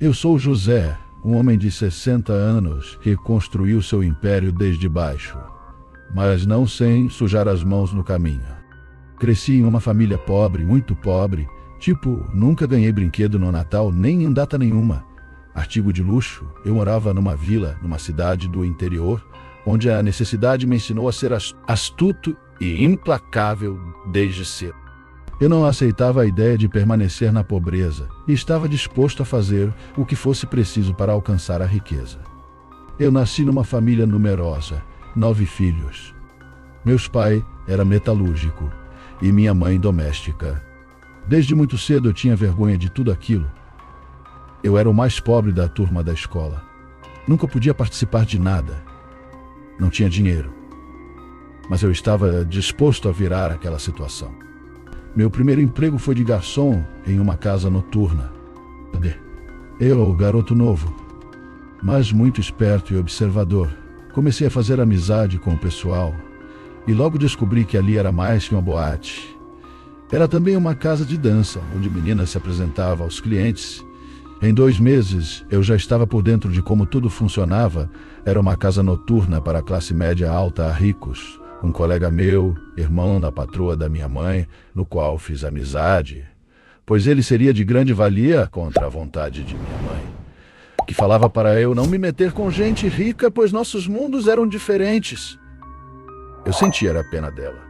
Eu sou José, um homem de 60 anos que construiu seu império desde baixo, mas não sem sujar as mãos no caminho. Cresci em uma família pobre, muito pobre, nunca ganhei brinquedo no Natal, nem em data nenhuma. Artigo de luxo, eu morava numa vila, numa cidade do interior, onde a necessidade me ensinou a ser astuto e implacável desde cedo. Eu não aceitava a ideia de permanecer na pobreza e estava disposto a fazer o que fosse preciso para alcançar a riqueza. Eu nasci numa família numerosa, 9 filhos. Meu pai era metalúrgico e minha mãe doméstica. Desde muito cedo eu tinha vergonha de tudo aquilo. Eu era o mais pobre da turma da escola. Nunca podia participar de nada. Não tinha dinheiro. Mas eu estava disposto a virar aquela situação. Meu primeiro emprego foi de garçom em uma casa noturna. Eu, garoto novo, mas muito esperto e observador, comecei a fazer amizade com o pessoal e logo descobri que ali era mais que uma boate. Era também uma casa de dança, onde meninas se apresentavam aos clientes. Em 2 meses, eu já estava por dentro de como tudo funcionava. Era uma casa noturna para a classe média alta a ricos. Um colega meu, irmão da patroa da minha mãe, no qual fiz amizade, pois ele seria de grande valia contra a vontade de minha mãe, que falava para eu não me meter com gente rica, pois nossos mundos eram diferentes. Eu sentia a pena dela.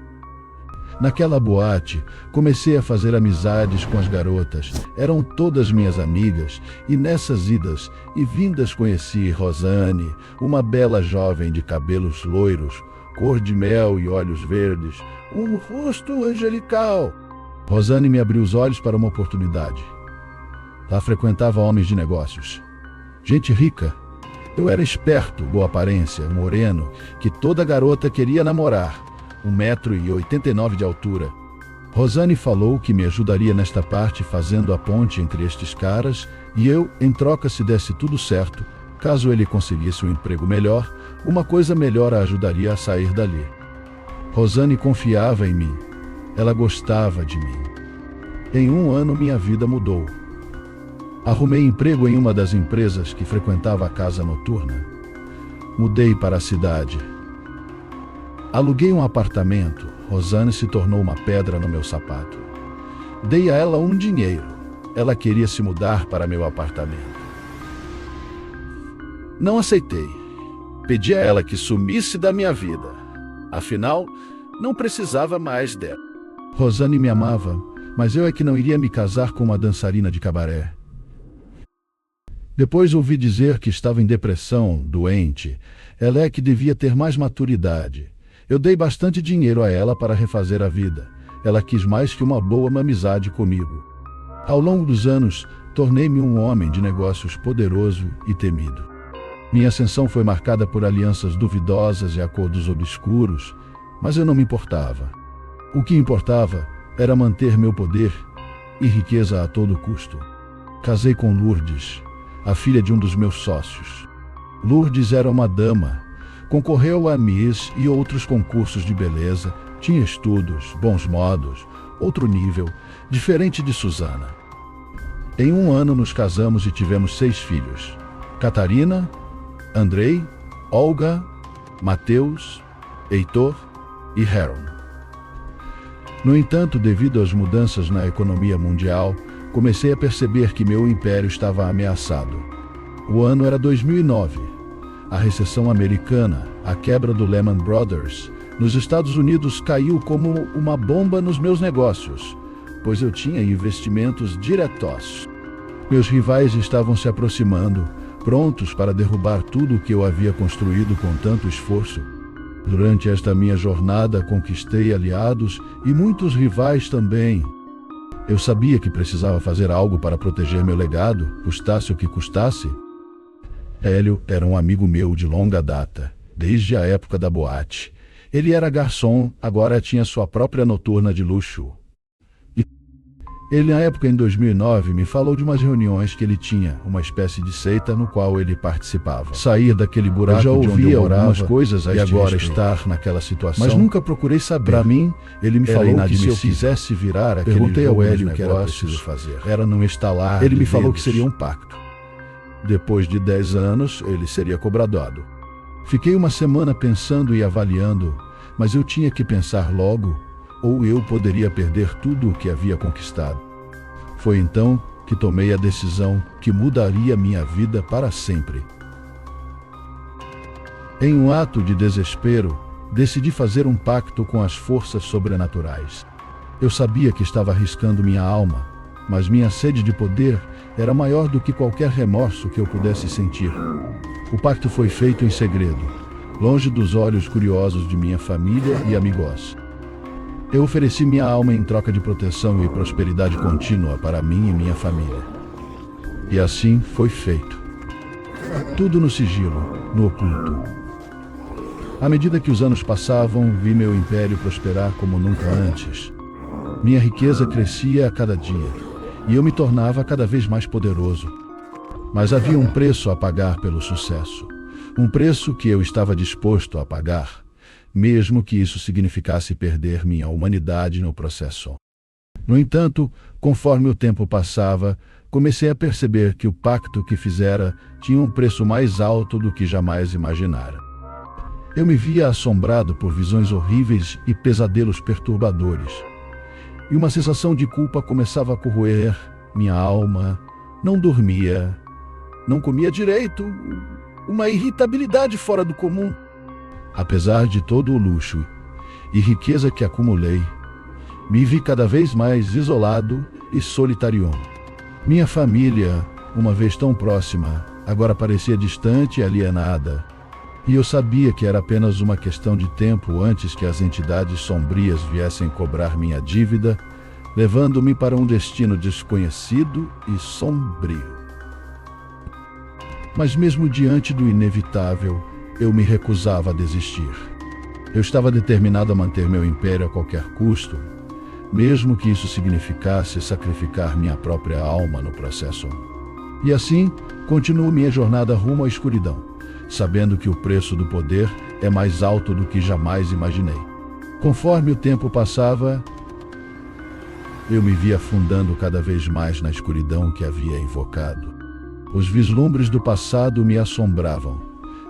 Naquela boate, comecei a fazer amizades com as garotas. Eram todas minhas amigas, e nessas idas e vindas conheci Rosane, uma bela jovem de cabelos loiros, cor de mel e olhos verdes, um rosto angelical. Rosane me abriu os olhos para uma oportunidade. Lá frequentava homens de negócios, gente rica. Eu era esperto, boa aparência, moreno, que toda garota queria namorar, 1,89 m de altura. Rosane falou que me ajudaria nesta parte fazendo a ponte entre estes caras e eu, em troca, se desse tudo certo, caso ele conseguisse um emprego melhor, uma coisa melhor a ajudaria a sair dali. Rosane confiava em mim. Ela gostava de mim. Em 1 ano minha vida mudou. Arrumei emprego em uma das empresas que frequentava a casa noturna. Mudei para a cidade. Aluguei um apartamento. Rosane se tornou uma pedra no meu sapato. Dei a ela um dinheiro. Ela queria se mudar para meu apartamento. Não aceitei. Pedi a ela que sumisse da minha vida. Afinal, não precisava mais dela. Rosane me amava, mas eu é que não iria me casar com uma dançarina de cabaré. Depois ouvi dizer que estava em depressão, doente. Ela é que devia ter mais maturidade. Eu dei bastante dinheiro a ela para refazer a vida. Ela quis mais que uma boa amizade comigo. Ao longo dos anos, tornei-me um homem de negócios poderoso e temido. Minha ascensão foi marcada por alianças duvidosas e acordos obscuros, mas eu não me importava. O que importava era manter meu poder e riqueza a todo custo. Casei com Lourdes, a filha de um dos meus sócios. Lourdes era uma dama, concorreu a Miss e outros concursos de beleza, tinha estudos, bons modos, outro nível, diferente de Susana. Em 1 ano nos casamos e tivemos 6 filhos. Catarina, Andrei, Olga, Mateus, Heitor e Haron. No entanto, devido às mudanças na economia mundial, comecei a perceber que meu império estava ameaçado. O ano era 2009. A recessão americana, a quebra do Lehman Brothers, nos Estados Unidos caiu como uma bomba nos meus negócios, pois eu tinha investimentos diretos. Meus rivais estavam se aproximando, prontos para derrubar tudo o que eu havia construído com tanto esforço. Durante esta minha jornada, conquistei aliados e muitos rivais também. Eu sabia que precisava fazer algo para proteger meu legado, custasse o que custasse. Hélio era um amigo meu de longa data, desde a época da boate. Ele era garçom, agora tinha sua própria noturna de luxo. Ele, na época, em 2009, me falou de umas reuniões que ele tinha, uma espécie de seita no qual ele participava. Sair daquele buraco de onde eu morava, algumas coisas e agora estar naquela situação. Mas nunca procurei saber. Para mim, ele me falou que se eu quisesse virar aquele perguntei ao Hélio o que era preciso fazer. Era não estalar. Ele me falou que seria um pacto. Depois de 10 anos, ele seria cobrado. Fiquei uma semana pensando e avaliando, mas eu tinha que pensar logo, ou eu poderia perder tudo o que havia conquistado. Foi então que tomei a decisão que mudaria minha vida para sempre. Em um ato de desespero, decidi fazer um pacto com as forças sobrenaturais. Eu sabia que estava arriscando minha alma, mas minha sede de poder era maior do que qualquer remorso que eu pudesse sentir. O pacto foi feito em segredo, longe dos olhos curiosos de minha família e amigos. Eu ofereci minha alma em troca de proteção e prosperidade contínua para mim e minha família. E assim foi feito. Tudo no sigilo, no oculto. À medida que os anos passavam, vi meu império prosperar como nunca antes. Minha riqueza crescia a cada dia, e eu me tornava cada vez mais poderoso. Mas havia um preço a pagar pelo sucesso. Um preço que eu estava disposto a pagar, mesmo que isso significasse perder minha humanidade no processo. No entanto, conforme o tempo passava, comecei a perceber que o pacto que fizera tinha um preço mais alto do que jamais imaginara. Eu me via assombrado por visões horríveis e pesadelos perturbadores. E uma sensação de culpa começava a corroer minha alma. Não dormia, não comia direito, uma irritabilidade fora do comum. Apesar de todo o luxo e riqueza que acumulei, me vi cada vez mais isolado e solitário. Minha família, uma vez tão próxima, agora parecia distante e alienada. E eu sabia que era apenas uma questão de tempo antes que as entidades sombrias viessem cobrar minha dívida, levando-me para um destino desconhecido e sombrio. Mas mesmo diante do inevitável, eu me recusava a desistir. Eu estava determinado a manter meu império a qualquer custo, mesmo que isso significasse sacrificar minha própria alma no processo. E assim, continuo minha jornada rumo à escuridão, sabendo que o preço do poder é mais alto do que jamais imaginei. Conforme o tempo passava, eu me via afundando cada vez mais na escuridão que havia invocado. Os vislumbres do passado me assombravam,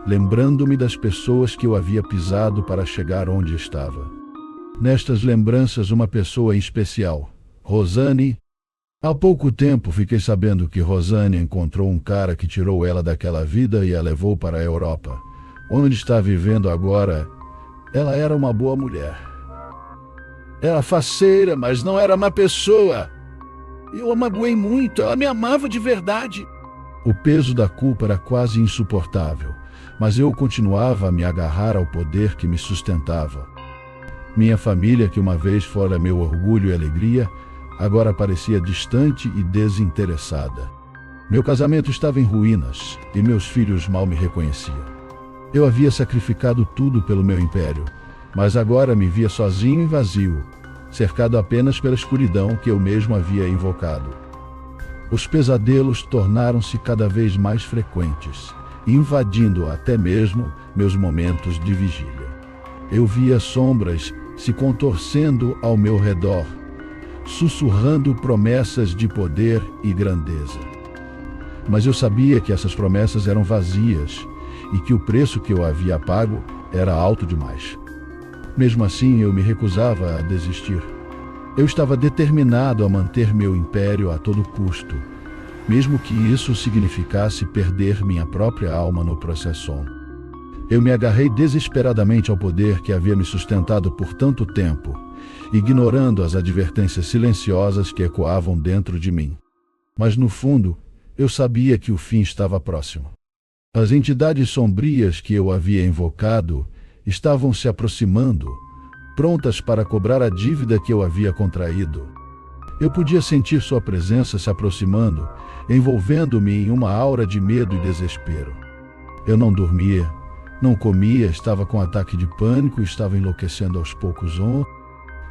lembrando-me das pessoas que eu havia pisado para chegar onde estava. Nestas lembranças, uma pessoa em especial, Rosane. Há pouco tempo fiquei sabendo que Rosane encontrou um cara que tirou ela daquela vida e a levou para a Europa, onde está vivendo agora. Ela era uma boa mulher. Era faceira, mas não era má pessoa. Eu a magoei muito, ela me amava de verdade. O peso da culpa era quase insuportável, mas eu continuava a me agarrar ao poder que me sustentava. Minha família, que uma vez fora meu orgulho e alegria, agora parecia distante e desinteressada. Meu casamento estava em ruínas e meus filhos mal me reconheciam. Eu havia sacrificado tudo pelo meu império, mas agora me via sozinho e vazio, cercado apenas pela escuridão que eu mesmo havia invocado. Os pesadelos tornaram-se cada vez mais frequentes, invadindo até mesmo meus momentos de vigília. Eu via sombras se contorcendo ao meu redor, sussurrando promessas de poder e grandeza. Mas eu sabia que essas promessas eram vazias e que o preço que eu havia pago era alto demais. Mesmo assim, eu me recusava a desistir. Eu estava determinado a manter meu império a todo custo, mesmo que isso significasse perder minha própria alma no processo. Eu me agarrei desesperadamente ao poder que havia me sustentado por tanto tempo, ignorando as advertências silenciosas que ecoavam dentro de mim. Mas no fundo, eu sabia que o fim estava próximo. As entidades sombrias que eu havia invocado estavam se aproximando, prontas para cobrar a dívida que eu havia contraído. Eu podia sentir sua presença se aproximando, envolvendo-me em uma aura de medo e desespero. Eu não dormia, não comia, estava com ataque de pânico e estava enlouquecendo aos poucos.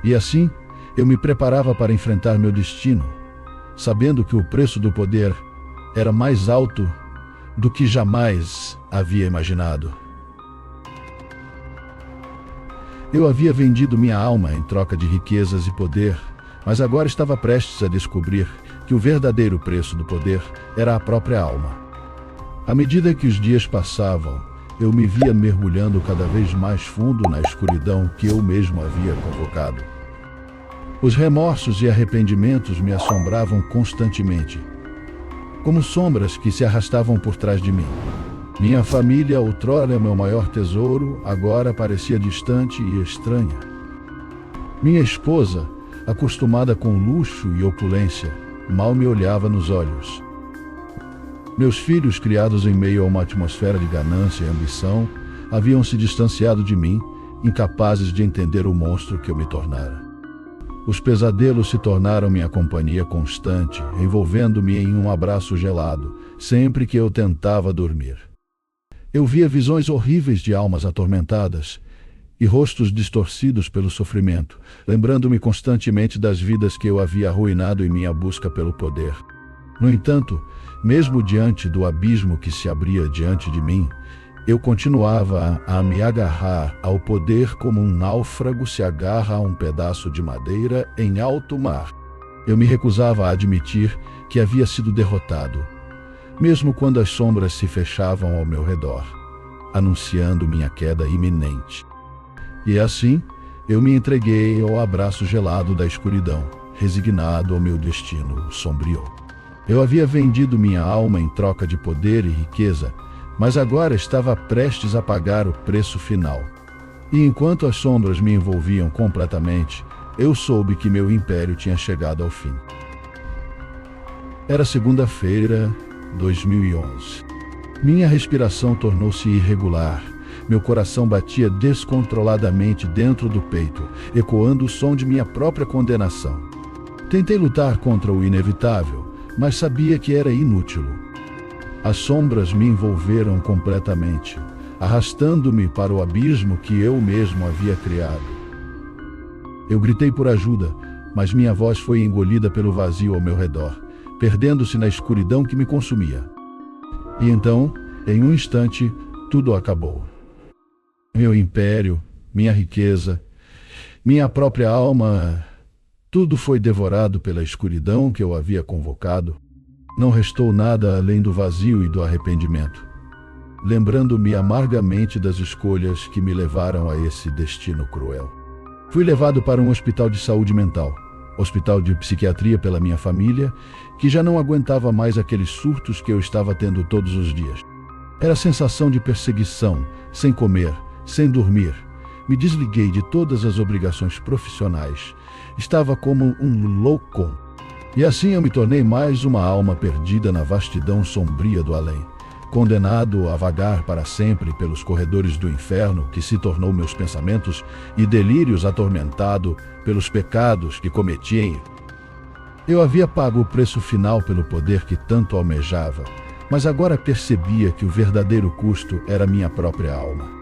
E assim, eu me preparava para enfrentar meu destino, sabendo que o preço do poder era mais alto do que jamais havia imaginado. Eu havia vendido minha alma em troca de riquezas e poder, mas agora estava prestes a descobrir que o verdadeiro preço do poder era a própria alma. À medida que os dias passavam, eu me via mergulhando cada vez mais fundo na escuridão que eu mesmo havia convocado. Os remorsos e arrependimentos me assombravam constantemente, como sombras que se arrastavam por trás de mim. Minha família, outrora meu maior tesouro, agora parecia distante e estranha. Minha esposa, acostumada com luxo e opulência, mal me olhava nos olhos. Meus filhos, criados em meio a uma atmosfera de ganância e ambição, haviam se distanciado de mim, incapazes de entender o monstro que eu me tornara. Os pesadelos se tornaram minha companhia constante, envolvendo-me em um abraço gelado, sempre que eu tentava dormir. Eu via visões horríveis de almas atormentadas e rostos distorcidos pelo sofrimento, lembrando-me constantemente das vidas que eu havia arruinado em minha busca pelo poder. No entanto, mesmo diante do abismo que se abria diante de mim, eu continuava a me agarrar ao poder como um náufrago se agarra a um pedaço de madeira em alto mar. Eu me recusava a admitir que havia sido derrotado, mesmo quando as sombras se fechavam ao meu redor, anunciando minha queda iminente. E assim, eu me entreguei ao abraço gelado da escuridão, resignado ao meu destino sombrio. Eu havia vendido minha alma em troca de poder e riqueza, mas agora estava prestes a pagar o preço final. E enquanto as sombras me envolviam completamente, eu soube que meu império tinha chegado ao fim. Era segunda-feira, 2011. Minha respiração tornou-se irregular. Meu coração batia descontroladamente dentro do peito, ecoando o som de minha própria condenação. Tentei lutar contra o inevitável, mas sabia que era inútil. As sombras me envolveram completamente, arrastando-me para o abismo que eu mesmo havia criado. Eu gritei por ajuda, mas minha voz foi engolida pelo vazio ao meu redor, perdendo-se na escuridão que me consumia. E então, em um instante, tudo acabou. Meu império, minha riqueza, minha própria alma, tudo foi devorado pela escuridão que eu havia convocado. Não restou nada além do vazio e do arrependimento, lembrando-me amargamente das escolhas que me levaram a esse destino cruel. Fui levado para um hospital de saúde mental, hospital de psiquiatria pela minha família, que já não aguentava mais aqueles surtos que eu estava tendo todos os dias. Era a sensação de perseguição, sem comer, sem dormir. Me desliguei de todas as obrigações profissionais. Estava como um louco. E assim eu me tornei mais uma alma perdida na vastidão sombria do além, condenado a vagar para sempre pelos corredores do inferno que se tornou meus pensamentos e delírios, atormentado pelos pecados que cometi. Eu havia pago o preço final pelo poder que tanto almejava, mas agora percebia que o verdadeiro custo era minha própria alma.